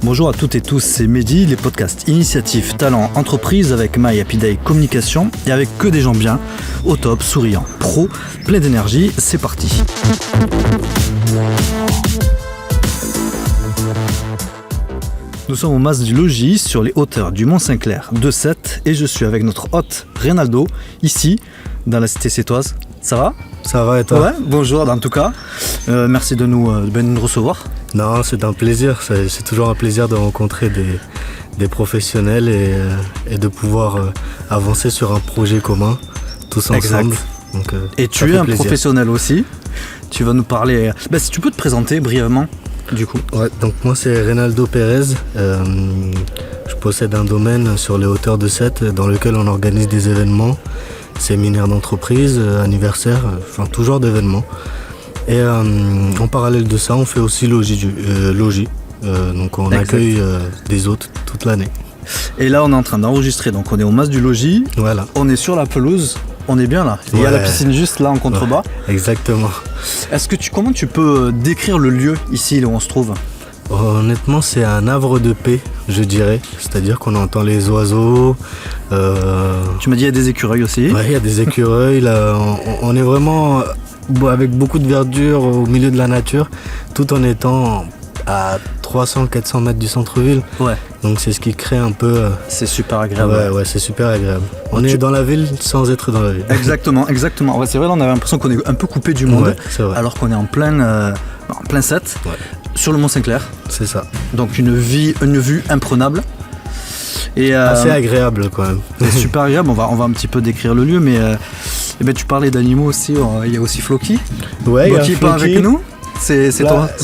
Bonjour à toutes et tous, c'est Mehdi, les podcasts Initiative, Talent, Entreprise avec My Happy Day Communication et avec que des gens bien, au top, souriants, pro, plein d'énergie, c'est parti. Nous sommes au Mas du Logis sur les hauteurs du Mont-Saint-Clair de Sète et je suis avec notre hôte Reynaldo, ici, dans la cité sétoise. Ça va ? Ça va et toi ? Ouais, bonjour en tout cas, merci de nous recevoir. Non, c'est un plaisir, c'est toujours un plaisir de rencontrer des professionnels et de pouvoir avancer sur un projet commun, tous ensemble. Exact. Donc, et tu es un professionnel aussi, tu vas nous parler, si tu peux te présenter brièvement du coup. Ouais, donc moi c'est Reynaldo Pérez, je possède un domaine sur les hauteurs de Sète dans lequel on organise des événements, séminaires d'entreprise, anniversaires, enfin tout genre d'événements. Et en parallèle de ça, on fait aussi logis. Donc on accueille des hôtes toute l'année. Et là, on est en train d'enregistrer. Donc on est au Mas du Logis. Voilà. On est sur la pelouse. On est bien là. Il y a la piscine juste là en contrebas. Ouais, exactement. Comment tu peux décrire le lieu ici où on se trouve ? Honnêtement, c'est un havre de paix, je dirais. C'est-à-dire qu'on entend les oiseaux. Tu m'as dit qu'il y a des écureuils aussi. Ouais, il y a des écureuils. Là, on est vraiment avec beaucoup de verdure au milieu de la nature, tout en étant à 300-400 mètres du centre-ville. Ouais. Donc c'est ce qui crée un peu... C'est super agréable. Ouais, c'est super agréable. On est dans la ville sans être dans la ville. Exactement. Ouais, c'est vrai, là, on avait l'impression qu'on est un peu coupé du monde, c'est vrai. Alors qu'on est en plein Sète, sur le Mont-Saint-Clair. C'est ça. Donc une vue imprenable. Et, assez agréable quand même. C'est super agréable, on va un petit peu décrire le lieu, mais tu parlais d'animaux aussi, il y a aussi Floki. Ouais, Floki n'est pas avec nous. C'est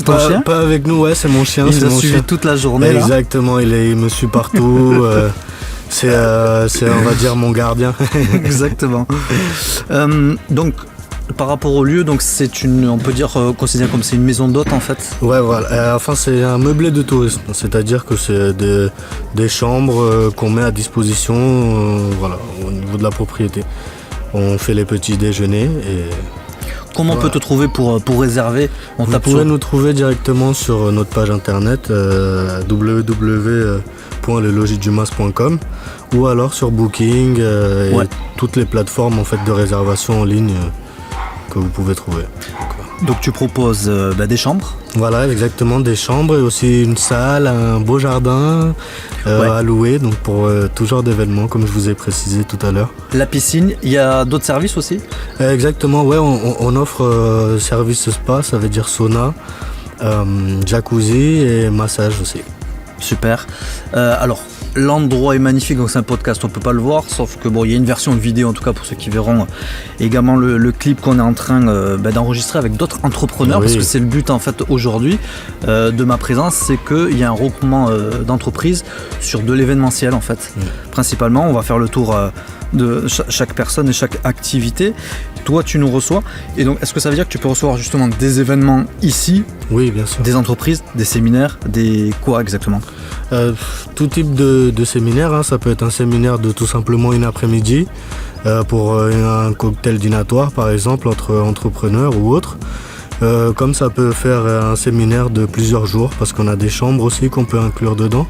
ton chien ? Pas avec nous, ouais, c'est mon chien. Il nous a suivi toute la journée. Exactement, il me suit partout. C'est on va dire mon gardien. Exactement. Donc par rapport au lieu, donc on peut dire considéré comme c'est une maison d'hôte en fait. Ouais, voilà. Enfin, c'est un meublé de tourisme, c'est-à-dire que c'est des chambres qu'on met à disposition, au niveau de la propriété. On fait les petits déjeuners et. Comment on peut te trouver pour réserver ? Vous pouvez nous trouver directement sur notre page internet www.lelogisdumas.com ou alors sur Booking et toutes les plateformes en fait de réservation en ligne que vous pouvez trouver. Donc tu proposes des chambres ? Voilà, exactement, des chambres et aussi une salle, un beau jardin à louer, donc pour tout genre d'événements comme je vous ai précisé tout à l'heure. La piscine, il y a d'autres services aussi ? Exactement, ouais, on offre service spa, ça veut dire sauna, jacuzzi et massage aussi. Super. Alors, l'endroit est magnifique, donc c'est un podcast, on peut pas le voir, sauf que il y a une version vidéo en tout cas pour ceux qui verront également le clip qu'on est en train d'enregistrer avec d'autres entrepreneurs, parce que c'est le but en fait aujourd'hui de ma présence, c'est qu'il y a un regroupement d'entreprises sur de l'événementiel en fait. Principalement, on va faire le tour de chaque personne et chaque activité. Toi, tu nous reçois. Et donc, est-ce que ça veut dire que tu peux recevoir justement des événements ici ? Oui, bien sûr. Des entreprises, des séminaires, des quoi exactement ? Tout type de séminaire. Ça peut être un séminaire de tout simplement une après-midi pour un cocktail dînatoire, par exemple, entre entrepreneurs ou autres. Comme ça peut faire un séminaire de plusieurs jours, parce qu'on a des chambres aussi qu'on peut inclure dedans.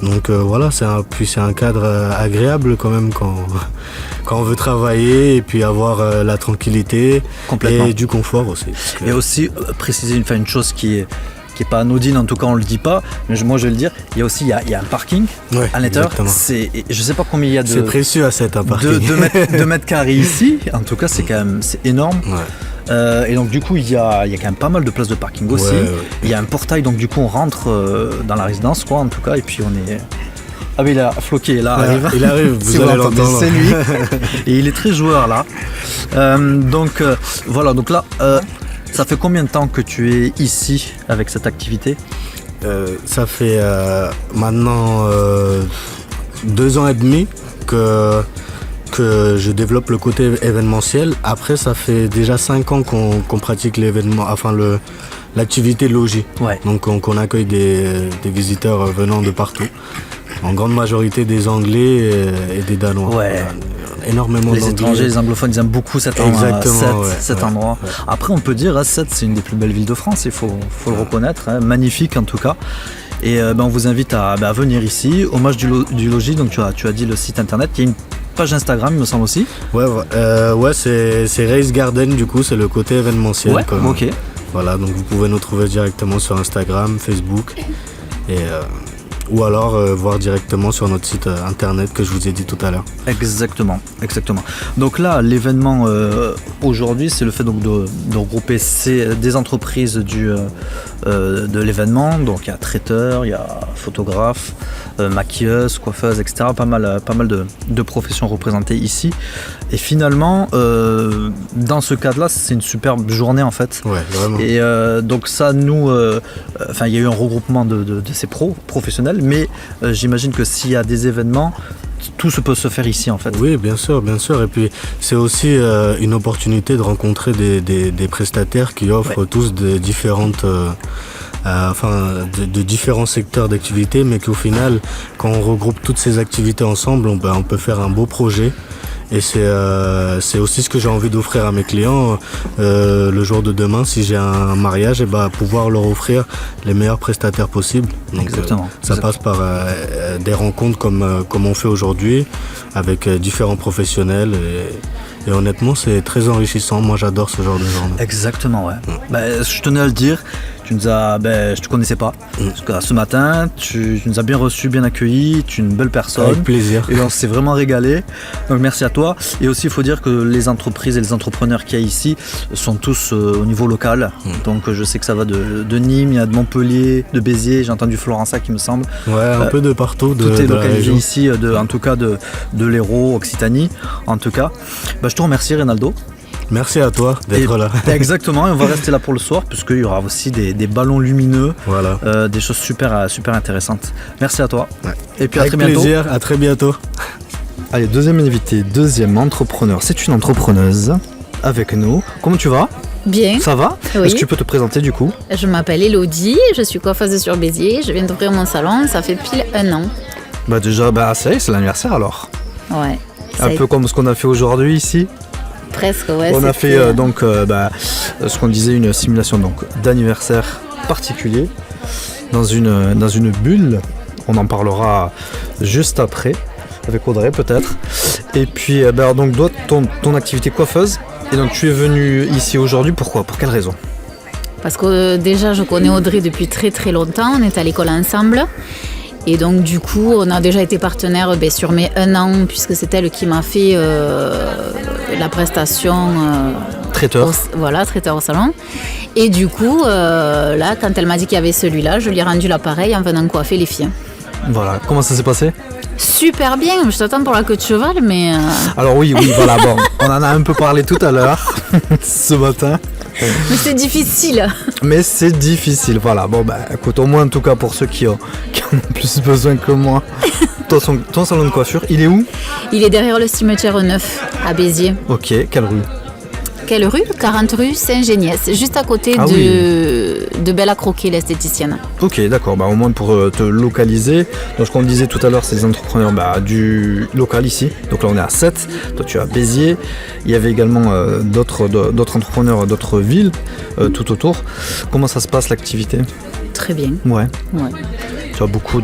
Donc c'est un cadre agréable quand même quand on veut travailler et puis avoir la tranquillité et du confort aussi. Et aussi préciser une chose qui est pas anodine, en tout cas on le dit pas, mais moi je vais le dire, il y a un parking à l'intérieur. Je sais pas combien il y a de... C'est précieux à cette parking. 2 mètres carrés ici, en tout cas c'est énorme. Ouais. Et donc du coup il y a quand même pas mal de places de parking aussi. Il y a un portail, donc du coup on rentre dans la résidence en tout cas, et puis on est... Ah mais là, Floki là arrive. Il arrive, vous allez l'entendre. C'est lui. Et il est très joueur là. Donc là, ça fait combien de temps que tu es ici avec cette activité ? Ça fait maintenant 2 ans et demi que je développe le côté événementiel. Après, ça fait déjà 5 ans qu'on pratique l'événement, l'activité logis. Ouais. Donc on accueille des visiteurs venant de partout. En grande majorité des Anglais et des Danois. Ouais. Énormément Les d'Anglais. étrangers, les anglophones, ils aiment beaucoup cet endroit. Ouais. Après, on peut dire, Sète, c'est une des plus belles villes de France, il faut le reconnaître, hein, magnifique en tout cas. Et on vous invite à venir ici, Hommage du Logis, donc tu as dit le site internet, il y a une page Instagram, il me semble aussi. Ouais, c'est Race Garden, du coup, c'est le côté événementiel. Ouais, ok. Voilà, donc vous pouvez nous trouver directement sur Instagram, Facebook, ou alors voir directement sur notre site internet que je vous ai dit tout à l'heure. Exactement. Donc là, l'événement aujourd'hui, c'est le fait donc de regrouper des entreprises de l'événement. Donc il y a traiteur, il y a photographe, maquilleuse, coiffeuse, etc. Pas mal de professions représentées ici. Et finalement, dans ce cadre-là, c'est une superbe journée en fait. Ouais, vraiment. Et donc ça, nous, il y a eu un regroupement de ces professionnels, mais j'imagine que s'il y a des événements, tout peut se faire ici en fait. Oui, bien sûr. Et puis c'est aussi une opportunité de rencontrer des prestataires qui offrent tous de différentes... de différents secteurs d'activité, mais qu'au final, quand on regroupe toutes ces activités ensemble, on peut faire un beau projet. Et c'est aussi ce que j'ai envie d'offrir à mes clients le jour de demain, si j'ai un mariage, pouvoir leur offrir les meilleurs prestataires possibles. Donc, Exactement. Ça passe par des rencontres comme on fait aujourd'hui, avec différents professionnels. Et honnêtement, c'est très enrichissant. Moi, j'adore ce genre de journée. Exactement, ouais. Je tenais à le dire. Je te connaissais pas. Parce que ce matin, tu nous as bien reçus, bien accueillis. Tu es une belle personne. Avec plaisir. Et on s'est vraiment régalé. Donc merci à toi. Et aussi, il faut dire que les entreprises et les entrepreneurs qu'il y a ici sont tous au niveau local. Donc je sais que ça va de Nîmes, il y a de Montpellier, de Béziers. J'ai entendu Florensac, il me semble. Ouais, un peu de partout. Tout est de la localisé région. ici, en tout cas de l'Hérault, Occitanie. En tout cas, je te remercie, Reynaldo. Merci à toi d'être là. Exactement, et on va rester là pour le soir puisqu'il y aura aussi des ballons lumineux, Voilà. des choses super intéressantes. Merci à toi. Ouais. Et puis Avec à très bientôt. plaisir, à très bientôt. Allez, deuxième invité, deuxième entrepreneur. C'est une entrepreneuse avec nous. Comment tu vas ? Bien. Ça va ? Oui. Est-ce que tu peux te présenter du coup ? Je m'appelle Elodie, je suis coiffeuse sur Béziers, je viens d'ouvrir mon salon, ça fait pile 1 an. Déjà, c'est l'anniversaire alors. Ouais. Un peu comme ce qu'on a fait aujourd'hui ici. Presque, ouais. On a fait ce qu'on disait, une simulation d'anniversaire particulier dans une bulle. On en parlera juste après avec Audrey peut-être. Et puis donc toi, ton activité coiffeuse. Et donc tu es venu ici aujourd'hui, pourquoi ? Pour quelle raison ? Parce que déjà je connais Audrey depuis très très longtemps, on est à l'école ensemble. Et donc du coup on a déjà été partenaires sur mes 1 an, puisque c'est elle qui m'a fait la prestation traiteur. Traiteur au salon. Et du coup là quand elle m'a dit qu'il y avait celui-là, je lui ai rendu l'appareil en venant coiffer les filles. Voilà, comment ça s'est passé ? Super bien, je t'attends pour la queue de cheval, mais... Alors oui, voilà, bon, on en a un peu parlé tout à l'heure, ce matin. Mais c'est difficile. Mais c'est difficile, voilà. Bon, écoute, au moins en tout cas pour ceux qui en ont plus besoin que moi. Ton salon de coiffure, il est où ? Il est derrière le cimetière neuf, à Béziers. Ok, quelle rue ? Quelle rue ? 40 rue Saint-Géniès, juste à côté de Bella Croquet, l'esthéticienne. Ok, d'accord, au moins pour te localiser. Donc ce qu'on disait tout à l'heure, c'est les entrepreneurs du local ici. Donc là on est à Sète, toi tu es à Béziers. Il y avait également d'autres entrepreneurs d'autres villes tout autour. Comment ça se passe l'activité ? Très bien. Ouais. Ouais. Tu as beaucoup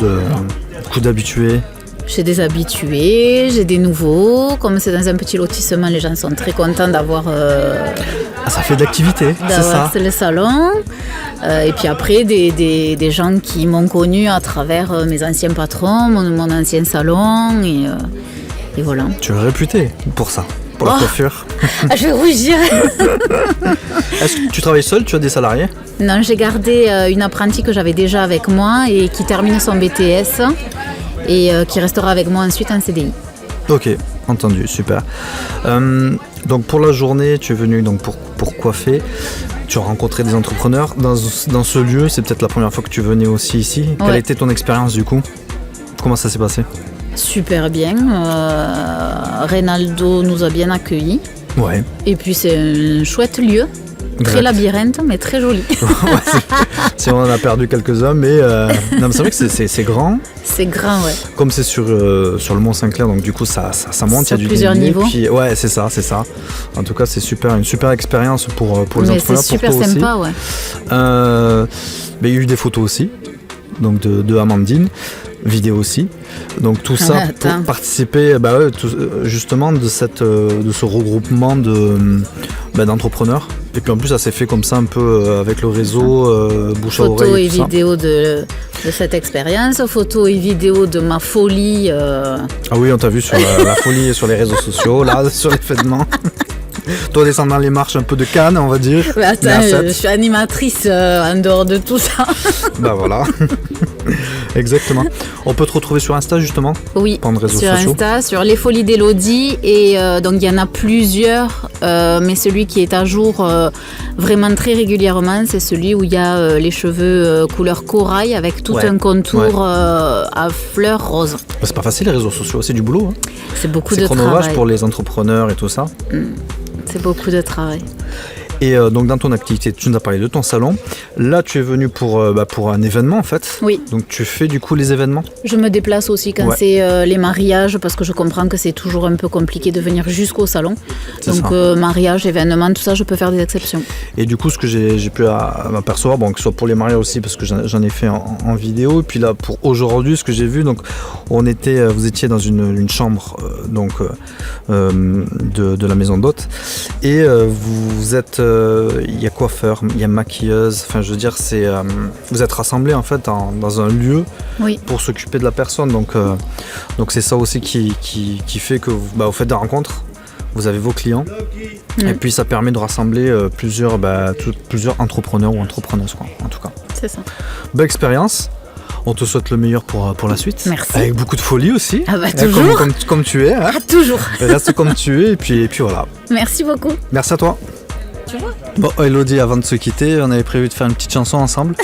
d'habitués. J'ai des habitués, j'ai des nouveaux. Comme c'est dans un petit lotissement, les gens sont très contents d'avoir... ça fait de l'activité, c'est ça. C'est le salon. Et puis après, des gens qui m'ont connu à travers mes anciens patrons, mon ancien salon. Et voilà. Tu es réputé pour ça, pour la coiffure. Je vais rougir. Est-ce que tu travailles seul ? Tu as des salariés ? Non, j'ai gardé une apprentie que j'avais déjà avec moi et qui termine son BTS. Et qui restera avec moi ensuite en CDI. Ok, entendu, super. Donc pour la journée, tu es venu donc pour coiffer. Tu as rencontré des entrepreneurs. Dans ce lieu, c'est peut-être la première fois que tu venais aussi ici. Ouais. Quelle a été ton expérience du coup ? Comment ça s'est passé ? Super bien. Reynaldo nous a bien accueillis. Ouais. Et puis c'est un chouette lieu. Très labyrinthe, mais très joli. Si on en a perdu quelques-uns, mais non, mais c'est vrai que c'est grand. C'est grand, ouais. Comme c'est sur le Mont Saint-Clair, donc du coup ça monte, il y a du plusieurs dénivelé, niveaux. Puis, ouais, c'est ça. En tout cas, c'est une super expérience pour les entrepreneurs, c'est super pour toi sympa, aussi. Ouais. Mais il y a eu des photos aussi, donc de Amandine, vidéo aussi. Donc tout ça pour participer, justement de ce regroupement d'entrepreneurs. Et puis en plus, ça s'est fait comme ça un peu avec le réseau, bouche à oreille. Photos et vidéos de cette expérience, photos et vidéos de ma folie. Ah oui, on t'a vu sur la folie sur les réseaux sociaux, là, sur l'événement. Toi descendant les marches un peu de Cannes, on va dire. Mais attends, je suis animatrice en dehors de tout ça. Bah voilà. Exactement. On peut te retrouver sur Insta justement. Oui, sur réseaux sur sociaux. Insta, sur Les Folies d'Elodie. Et donc il y en a plusieurs, mais celui qui est à jour vraiment très régulièrement, c'est celui où il y a les cheveux couleur corail avec tout un contour à fleurs roses. C'est pas facile les réseaux sociaux, c'est du boulot. Hein. C'est beaucoup de travail. C'est chronophage pour les entrepreneurs et tout ça. C'est beaucoup de travail. Et donc dans ton activité, tu nous as parlé de ton salon. Là, tu es venu pour un événement en fait. Oui. Donc tu fais du coup les événements. Je me déplace aussi quand c'est les mariages parce que je comprends que c'est toujours un peu compliqué de venir jusqu'au salon. Donc mariage, événements, tout ça, je peux faire des exceptions. Et du coup, ce que j'ai pu m'apercevoir, que ce soit pour les mariages aussi, parce que j'en ai fait en vidéo. Et puis là, pour aujourd'hui, ce que j'ai vu, donc vous étiez dans une chambre de la maison d'hôte. Et vous êtes il y a coiffeur, il y a maquilleuse, enfin je veux dire vous êtes rassemblés en fait dans un lieu pour s'occuper de la personne, donc c'est ça aussi qui fait que vous faites des rencontres, vous avez vos clients et puis ça permet de rassembler plusieurs entrepreneurs ou entrepreneuses quoi, en tout cas. C'est ça. Belle expérience. On te souhaite le meilleur pour la suite. Merci. Avec beaucoup de folie aussi. Ah bah toujours. Comme tu es. Hein. Ah, toujours. Reste comme tu es et puis voilà. Merci beaucoup. Merci à toi. Tu vois. Bon, Elodie, avant de se quitter, on avait prévu de faire une petite chanson ensemble.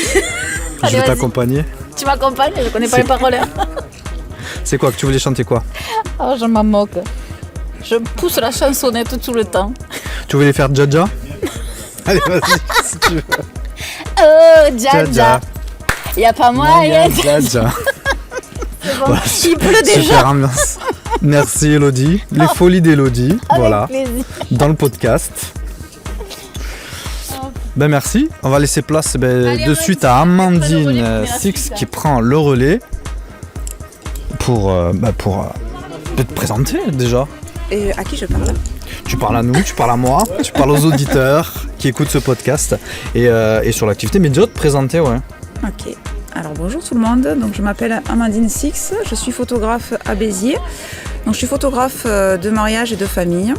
Je vais t'accompagner. Tu m'accompagnes, je connais pas les paroles. C'est quoi que tu voulais chanter quoi? Oh, je m'en moque. Je pousse la chansonnette tout le temps. Tu voulais faire Jaja? Allez, vas-y, si tu veux. Oh, Jaja. Il n'y a pas moyen. Jaja. Bon. Voilà, il pleut déjà. Super ambiance. Merci Elodie. Les folies d'Elodie. Voilà. Plaisir. Dans le podcast. Merci. On va laisser place de suite à Amandine Six qui prend le relais pour te présenter déjà. Et à qui je parle? Tu parles à nous, tu parles à moi, tu parles aux auditeurs qui écoutent ce podcast et sur l'activité, mais déjà te présenter, ouais. Ok. Alors bonjour tout le monde, donc je m'appelle Amandine Six, je suis photographe à Béziers. Donc je suis photographe de mariage et de famille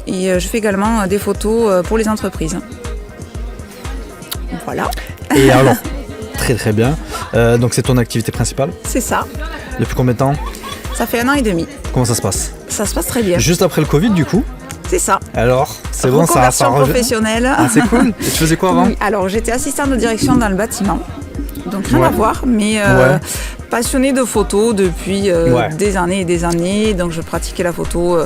et je fais également des photos pour les entreprises. Voilà. Et alors, très très bien. Donc c'est ton activité principale? C'est ça. Depuis combien de temps? Ça fait 1 an et demi. Comment ça se passe? Ça se passe très bien. Juste après le Covid du coup? C'est ça. Alors, c'est bon, ça revient. Professionnelle. Ah, c'est cool. Et tu faisais quoi avant? Oui, alors j'étais assistante de direction dans le bâtiment. Donc rien à voir, mais passionnée de photos depuis des années et des années. Donc je pratiquais la photo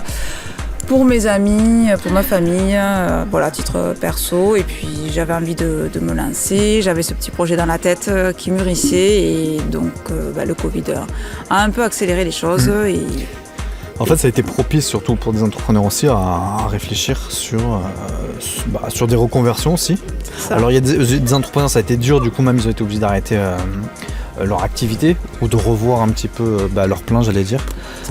pour mes amis, pour ma famille, à titre perso. Et puis j'avais envie de me lancer. J'avais ce petit projet dans la tête qui mûrissait. Et donc le Covid a un peu accéléré les choses. En fait, ça a été propice, surtout pour des entrepreneurs aussi, à réfléchir sur des reconversions aussi. Alors, il y a des entrepreneurs, ça a été dur, du coup, même ils ont été obligés d'arrêter leur activité ou de revoir un petit peu leur plan, j'allais dire,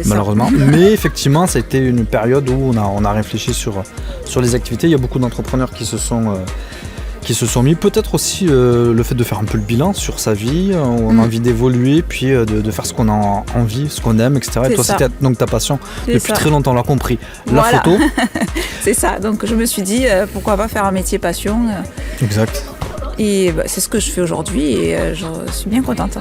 malheureusement. Mais effectivement, ça a été une période où on a réfléchi sur les activités. Il y a beaucoup d'entrepreneurs qui se sont mis, peut-être aussi le fait de faire un peu le bilan sur sa vie, on a envie d'évoluer, puis de faire ce qu'on a envie, ce qu'on aime, etc. Et toi, c'était donc ta passion depuis très longtemps, on l'a compris. La photo. C'est ça, donc je me suis dit, pourquoi pas faire un métier passion. Exact. Et c'est ce que je fais aujourd'hui et je suis bien contente.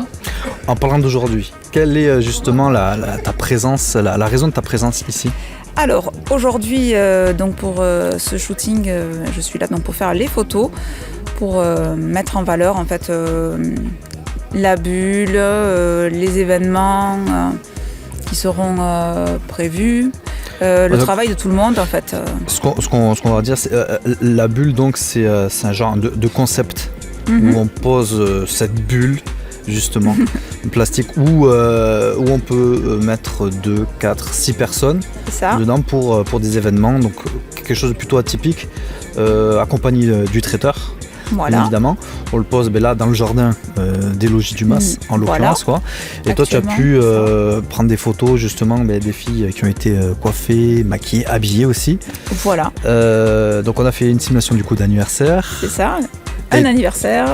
En parlant d'aujourd'hui, quelle est justement ta présence, la raison de ta présence ici ? Alors aujourd'hui, donc pour ce shooting, je suis là donc pour faire les photos, pour mettre en valeur en fait la bulle, les événements qui seront prévus. le travail de tout le monde en fait. Ce qu'on va dire, c'est la bulle, donc c'est un genre de concept où on pose cette bulle justement en plastique où on peut mettre 2, 4, 6 personnes dedans pour des événements, donc quelque chose de plutôt atypique, accompagné du traiteur. Voilà. Bien évidemment, on le pose là dans le jardin des logis du Mas en l'occurrence quoi. Et toi tu as pu prendre des photos justement des filles qui ont été coiffées, maquillées, habillées aussi. Voilà. Donc on a fait une simulation du coup d'anniversaire. C'est ça. Un anniversaire.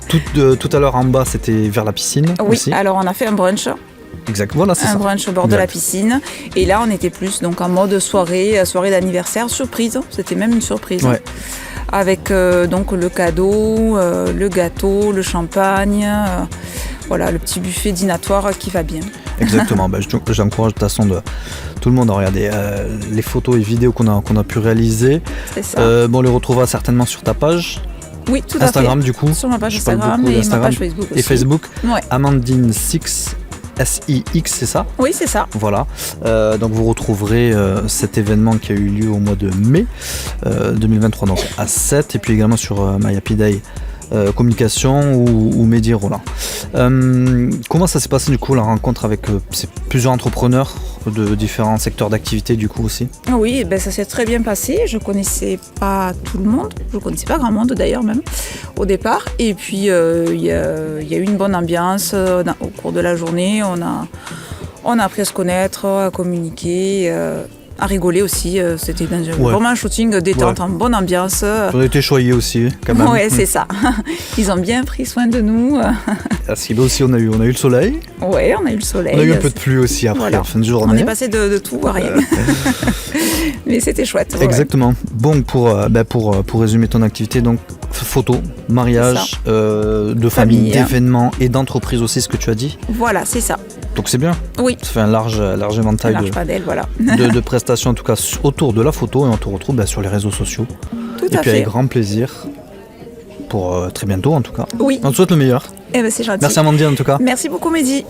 Tout à l'heure en bas c'était vers la piscine. Oui. Aussi. Alors on a fait un brunch. Exact. Voilà, c'est ça. Un brunch au bord de la piscine. Et là on était plus donc en mode soirée d'anniversaire surprise. C'était même une surprise. Ouais. Avec donc le cadeau, le gâteau, le champagne, voilà, le petit buffet dînatoire qui va bien. Exactement, j'encourage de toute façon tout le monde à regarder les photos et vidéos qu'on a pu réaliser. C'est ça. On les retrouvera certainement sur ta page. Oui, tout à Instagram fait. Du coup. Sur ma page Instagram et ma page Facebook aussi. Et Facebook. Ouais. Amandine Six. SIX, c'est ça ? Oui, c'est ça. Voilà. Donc vous retrouverez cet événement qui a eu lieu au mois de mai 2023, donc à 7, et puis également sur My Happy Day communication ou Mehdi Roland. Comment ça s'est passé du coup la rencontre avec plusieurs entrepreneurs de différents secteurs d'activité du coup aussi ? Oui, ça s'est très bien passé. Je connaissais pas tout le monde, je connaissais pas grand monde d'ailleurs même au départ. Et puis il y a eu une bonne ambiance au cours de la journée. On a appris à se connaître, à communiquer. À rigoler aussi, c'était vraiment un shooting détente, en bonne ambiance. On a été choyés aussi, quand même. Oui, c'est ça. Ils ont bien pris soin de nous. À Silo aussi, on a eu le soleil. Oui, on a eu le soleil. On a eu un peu de pluie aussi après, en fin de journée. On est passé de tout à rien. Mais c'était chouette. Exactement. Ouais. Bon, pour résumer ton activité, donc photos, mariage, de famille, d'événements et d'entreprise aussi, ce que tu as dit. Voilà, c'est ça. Donc c'est bien. Oui. Ça fait un large éventail de prestations en tout cas autour de la photo et on te retrouve sur les réseaux sociaux. Tout à fait. Et puis avec grand plaisir pour très bientôt en tout cas. Oui. On te souhaite le meilleur. C'est gentil. Merci Amandine en tout cas. Merci beaucoup Mehdi.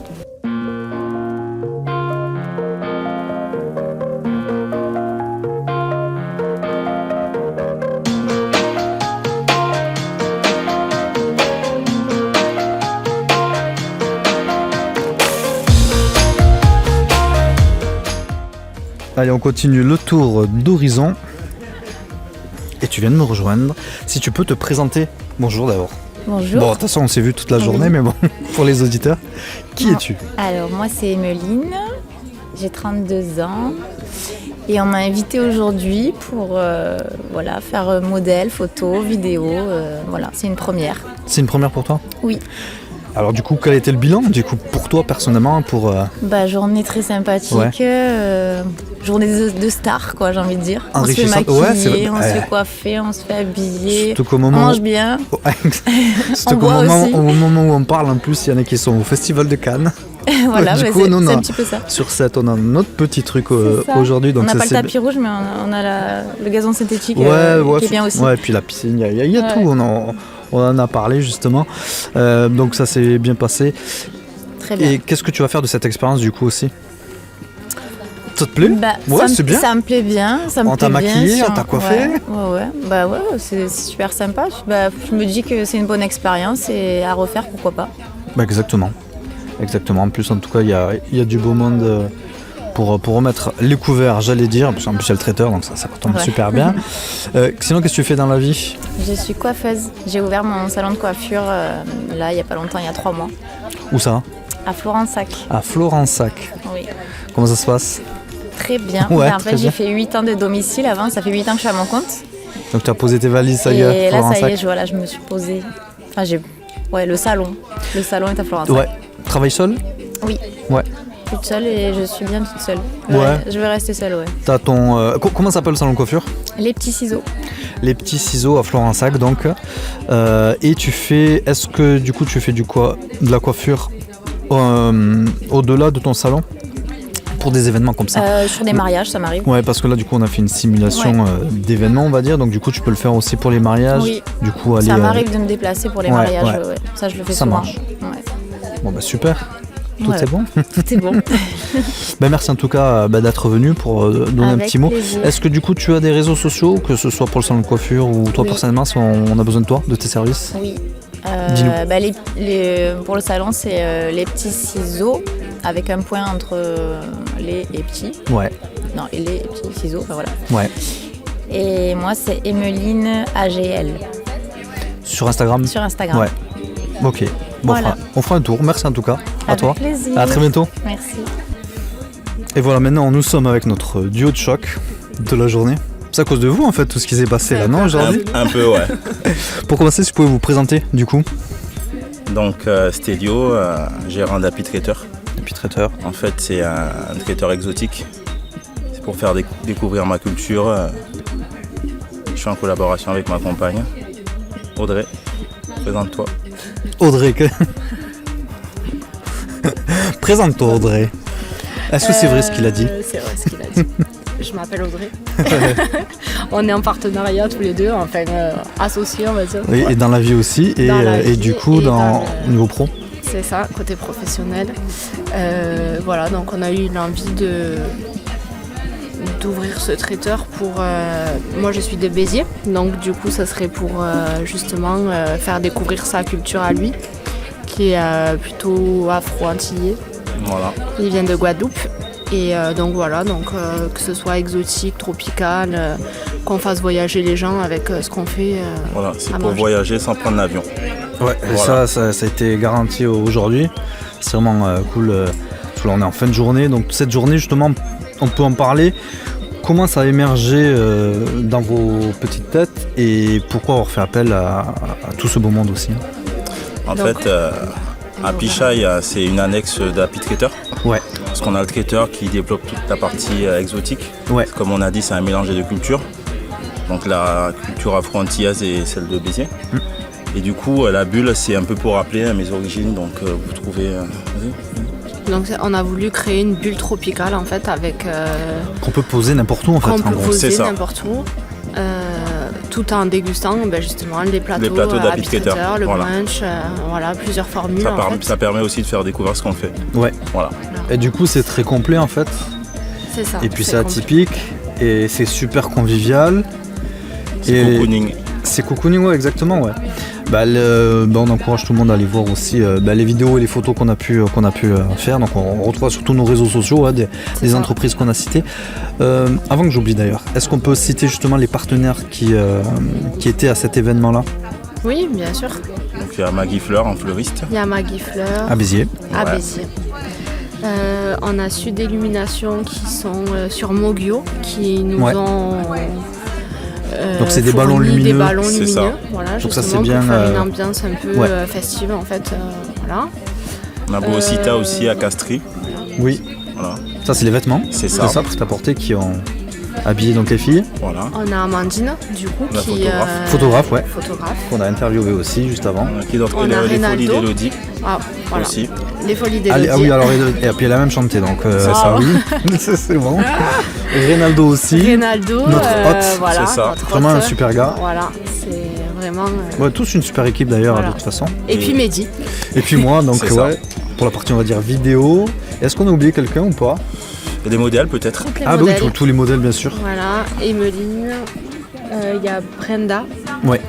Allez, on continue le tour d'horizon. Et tu viens de me rejoindre. Si tu peux te présenter. Bonjour d'abord. Bonjour. Bon, de toute façon, on s'est vu toute la journée, mais bon, pour les auditeurs, qui es-tu ? Alors, moi, c'est Emeline. J'ai 32 ans. Et on m'a invité aujourd'hui pour faire modèle, photo, vidéo. Voilà, c'est une première. C'est une première pour toi ? Oui. Alors du coup, quel était le bilan du coup pour toi personnellement Journée très sympathique, journée de star quoi, j'ai envie de dire. On se fait maquiller, on se fait coiffer, on se fait habiller, on mange bien. Surtout qu'au moment où on parle, en plus, il y en a qui sont au Festival de Cannes. Voilà, du coup, c'est un petit peu ça. Sur 7, on a notre petit truc aujourd'hui. Donc on n'a pas le tapis rouge, mais on a le gazon synthétique qui est bien aussi. Ouais, et puis la piscine, il y a tout. On en a parlé justement. Donc ça s'est bien passé. Très bien. Et qu'est-ce que tu vas faire de cette expérience du coup aussi ? Ça te plaît ? C'est bien. Ça me plaît bien. On t'a maquillé, on t'a coiffé ? Ouais, c'est super sympa. Je me dis que c'est une bonne expérience et à refaire, pourquoi pas. Exactement. En plus, en tout cas, il y a du beau monde pour remettre les couverts, j'allais dire. Parce qu'en plus, il y a le traiteur, donc ça tombe super bien. Sinon, qu'est-ce que tu fais dans la vie ? Je suis coiffeuse. J'ai ouvert mon salon de coiffure là, il n'y a pas longtemps, il y a 3 mois. Où ça ? À Florensac. À Florensac. Oui. Comment ça se passe ? Très bien. En fait, j'ai fait 8 ans de domicile avant. Ça fait 8 ans que je suis à mon compte. Donc, tu as posé tes valises, ça y est, et là, ça y est, je me suis posée. Enfin, le salon. Le salon est à Florensac. Ouais. Travaille seule ? Oui. Ouais. Toute seule et je suis bien toute seule. Je vais rester seule, ouais. T'as ton... comment s'appelle le salon de coiffure ? Les petits ciseaux. Les petits ciseaux à Florensac, donc. Et tu fais... Est-ce que du coup tu fais de la coiffure au-delà de ton salon ? Pour des événements comme ça. Sur des mariages, ça m'arrive. Ouais, parce que là, du coup, on a fait une simulation d'événements, on va dire. Donc, du coup, tu peux le faire aussi pour les mariages. Oui. Du coup, aller, ça m'arrive de me déplacer pour les mariages. Ouais. Ça, je le fais souvent. Ça marche. Ouais. Bon, super. Tout est bon. Tout est bon. Merci en tout cas d'être venu pour donner un petit mot. Plaisir. Est-ce que du coup tu as des réseaux sociaux, que ce soit pour le salon de coiffure ou toi personnellement, si on a besoin de toi, de tes services? Oui. Dis-nous. Pour le salon, c'est les petits ciseaux avec un point entre les et petits. Ouais. Non, et les petits ciseaux, enfin voilà. Ouais. Et moi, c'est Emeline AGL Sur Instagram? sur Instagram. Ouais. Ok. Bon, Voilà. on fera un tour. Merci en tout cas à Avec toi. plaisir. À très bientôt. Merci. Et voilà, maintenant nous sommes avec notre duo de choc de la journée. C'est à cause de vous en fait tout ce qui s'est passé là, non aujourd'hui? Un peu, ouais. Pour commencer, si vous pouvez vous présenter du coup. Donc, Stédio, gérant d'Happy Traiteur. Et puis traiteur. En fait, c'est un traiteur exotique. C'est pour faire découvrir ma culture. Je suis en collaboration avec ma compagne, Audrey. Présente-toi. Audrey. Présente-toi Audrey. Est-ce que c'est vrai ce qu'il a dit? C'est vrai ce qu'il a dit. Je m'appelle Audrey. On est en partenariat tous les deux, enfin associés on va dire. Oui, et dans la vie aussi, et, Dans la et vie du coup et dans au niveau pro. C'est ça, côté professionnel. Voilà, donc on a eu l'envie d'ouvrir ce traiteur pour... moi je suis de Béziers, donc du coup ça serait pour justement faire découvrir sa culture à lui, qui est plutôt afro-antillais. Voilà. Il vient de Guadeloupe. Et donc voilà, que ce soit exotique, tropical, qu'on fasse voyager les gens avec ce qu'on fait. Voilà, c'est à pour manger. voyager sans prendre l'avion. Ouais, et Voilà. ça a été garanti aujourd'hui. C'est vraiment cool. Parce que là, on est en fin de journée, donc cette journée justement, on peut en parler. Comment ça a émergé dans vos petites têtes et pourquoi avoir fait appel à tout ce beau monde aussi? En Donc, fait, Happy Chai, c'est une annexe d'Happy Traiteur. Ouais. Parce qu'on a le traiteur qui développe toute la partie exotique. Ouais. Comme on a dit, c'est un mélange de cultures. Donc la culture afro-antillaise et celle de Béziers. Et du coup, la bulle, c'est un peu pour rappeler mes origines. Donc vous trouvez... vas-y. Donc on a voulu créer une bulle tropicale en fait avec... Qu'on peut poser n'importe où en fait. qu'on en peut gros. poser c'est ça. n'importe où. Tout en dégustant justement les plateaux d'Happy Happy Traiteur, Traiteur, le voilà. brunch, voilà, plusieurs formules en fait. Ça permet aussi de faire découvrir ce qu'on fait. Ouais. Voilà. Et du coup, c'est très complet en fait. C'est ça. Et puis c'est complet. atypique et c'est super convivial. C'est Et- cocooning. C'est cocooning, ouais, exactement, ouais. On encourage tout le monde à aller voir aussi les vidéos et les photos qu'on a pu faire. Donc on retrouve sur tous nos réseaux sociaux des ça. entreprises qu'on a citées. Avant que j'oublie d'ailleurs, est-ce qu'on peut citer justement les partenaires qui étaient à cet événement-là Oui, bien sûr. Donc il y a Maggie Fleur en fleuriste. Il y a Maggie Fleur à Béziers? à Ouais. Béziers. On a Sud Illumination qui sont sur Mogio, qui nous Ouais. ont Donc c'est des fourni ballons lumineux. Des ballons C'est lumineux, ça. voilà, Donc ça, justement c'est bien, pour faire une ambiance un peu ouais. festive en fait. Voilà. On a Boocita aussi à Castries. Oui. Voilà. Ça c'est les vêtements. C'est ça. C'est ça pour t'apporter qui ont habillé donc les filles. Voilà. On a Amandine, du coup, La qui photographe. Photographe, ouais. photographe. Qu'on a interviewé aussi juste avant. On a qui d'autre? On Et a les folies Reynaldo. d'Elodie Ah, voilà. aussi. Les folies des Ah oui, alors et puis elle a même chanté donc C'est ça. oui. c'est bon. Et Reynaldo aussi. Reynaldo, Notre hôte. voilà, C'est ça. notre Vraiment hôte. un super gars. Voilà, c'est vraiment. Ouais, tous une super équipe d'ailleurs Voilà. de toute façon. Et puis Mehdi. Et puis moi, donc C'est ça. ouais, pour la partie on va dire vidéo. Est-ce qu'on a oublié quelqu'un ou pas? Et des modèles peut-être. Toutes les Ah bah oui, modèles. tous les modèles bien sûr. Voilà, Emeline, il y a Brenda. Ouais.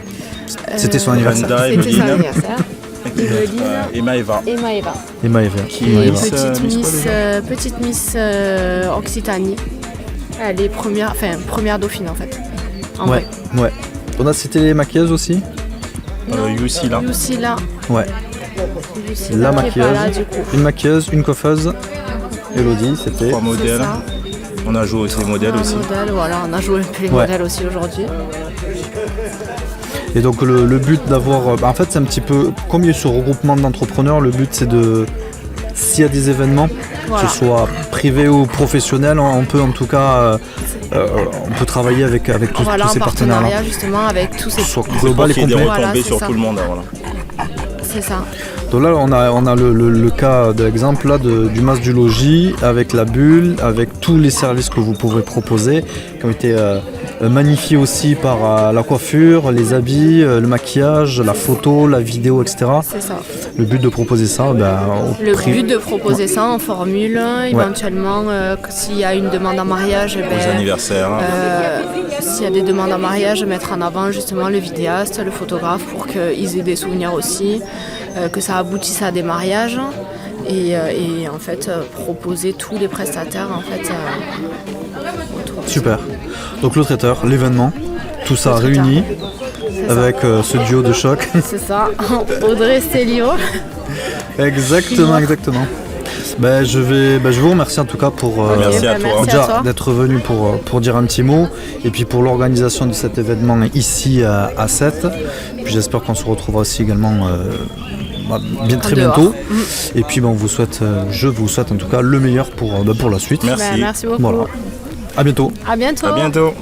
C'était son anniversaire. Brenda, C'était son Emeline. anniversaire. Emeline. Et Maëva. Et Maëva. Et Maëva. Qui Et est Maëva. Petite Miss Occitanie. Elle est première dauphine en fait. En Ouais, vrai. ouais. On a cité les maquilleuses aussi. Lucilla. Lucilla. Ouais. Lucilla La qui est maquilleuse. pas là, du coup. Une maquilleuse, une coiffeuse. Elodie, c'était. 3 modèles. ça. On a joué aussi les modèles Un aussi. modèle, voilà, on a joué un peu les Ouais. modèles aussi aujourd'hui. Et donc le but d'avoir, en fait c'est un petit peu, comme il y a ce regroupement d'entrepreneurs, le but c'est de, s'il y a des événements, Voilà. que ce soit privé ou professionnel, on peut en tout cas, on peut travailler avec tous, Voilà, tous en ces partenaires-là. partenariat justement avec tous Que ce ces. soit C'est pour global et qu'il y ait des complet. Voilà, retombées c'est sur ça. tout le monde. Voilà. C'est ça. Donc là on a le cas d'exemple là du Mas du Logis, avec la bulle, avec tous les services que vous pouvez proposer, qui ont été magnifié aussi par la coiffure, les habits, le maquillage, la photo, la vidéo, etc. C'est ça. Le but de proposer ça, au Le prix. but de proposer ça en formule, éventuellement, que s'il y a une demande en mariage, Aux anniversaires. s'il y a des demandes en mariage, mettre en avant justement le vidéaste, le photographe pour qu'ils aient des souvenirs aussi, que ça aboutisse à des mariages et en fait proposer tous les prestataires en fait autour de ça. Super. Donc le traiteur, l'événement, tout ça Le traiteur. réuni C'est ça. avec ce duo de choc. C'est ça, Audrey Célio. Exactement. Je vous remercie en tout cas pour Merci à toi. Merci déjà à toi. d'être venu pour dire un petit mot et puis pour l'organisation de cet événement ici à Sète. Puis j'espère qu'on se retrouvera aussi également très dehors. bientôt. Et puis je vous souhaite en tout cas le meilleur pour la suite. Merci. Merci beaucoup. Voilà. À bientôt. À bientôt. À bientôt.